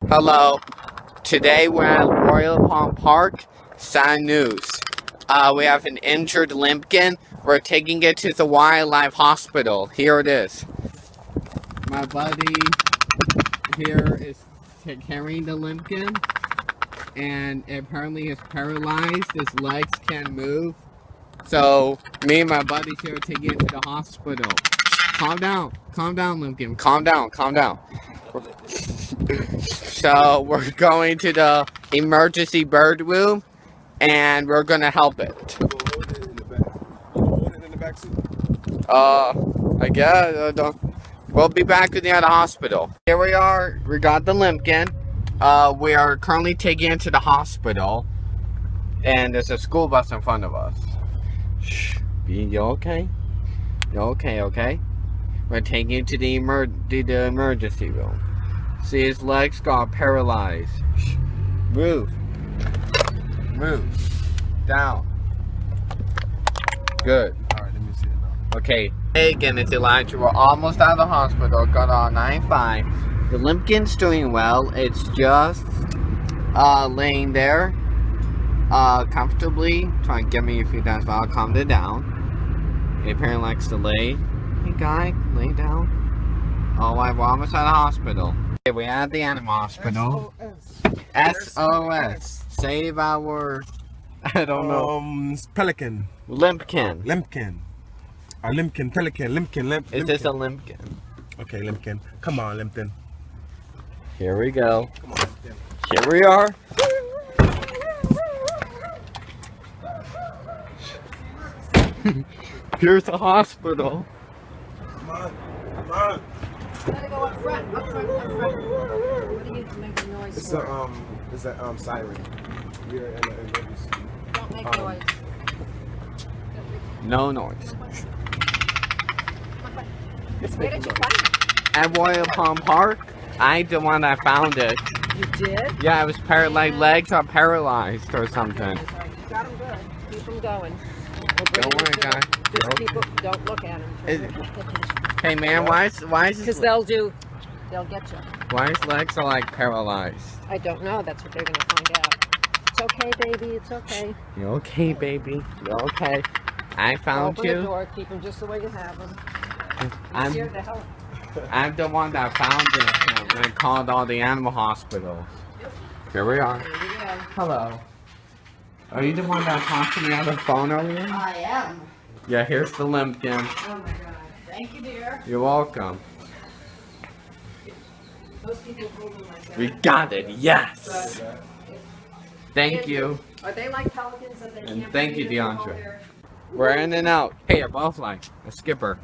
Hello. Today we're at Royal Palm Park, sad news. We have an injured Limpkin. We're taking it to the wildlife hospital. Here it is. My buddy here is carrying the Limpkin, and apparently he's paralyzed. His legs can't move. So me and my buddies here are taking it to the hospital. Calm down, Limpkin. Calm down. So we're going to the emergency bird room, and we're gonna help it. Hold it in the back. Hold it in the back seat. I guess we'll be back near the hospital. Here we are. We got the Limpkin. We are currently taking it to the hospital, and there's a school bus in front of us. Shh. You okay? You okay? We're taking you to the emergency room. See, his legs got paralyzed. Shh. Move. Down. Good. Alright, let me see it now. Okay. Hey again, it's Elijah. We're almost out of the hospital. Got on 9-5. The Limpkin's doing well. It's just laying there comfortably. Trying to get me a few times, but I'll calm it down. He apparently likes to lay. Hey guy, lay down. Oh, we're almost out of the hospital. Okay, we're at the animal hospital. SOS. Save our... I don't know. Pelican. Limpkin. Limpkin. Is this a Limpkin? Okay, Limpkin. Come on, Limpkin. Here we go. Come on, Limpkin. Here we are. Here's the hospital. Come on. Gotta go up front. What do you make the noise It's for? it's a siren. We're in an emergency. Don't make noise. No noise. Where did you find it? At Royal Palm Park, I'm the one that found it. You did? Yeah, it was paralyzed. Legs are paralyzed or something. You got them good. Keep them going. Don't worry, guy. Just people, don't look at them. Hey man, why is Because his they'll get you. why his legs are like paralyzed? I don't know. That's what they're going to find out. It's okay, baby. It's okay. You okay, baby? You okay? I found Open the you. door. Keep them just the way you have them. I'm Here to help. I'm the one that found it and called all the animal hospitals. Here we are. Here you go. Hello. Are you the one that talked to me on the phone earlier? I am. Yeah, here's the Limpkin. Oh my God. Thank you, dear. You're welcome. Those people hold them like that. We got it. Yes. Thank you. Are they like pelicans that they And can't thank you, breathe and hold DeAndre. their- We're in and out. Hey, you're both like a skipper.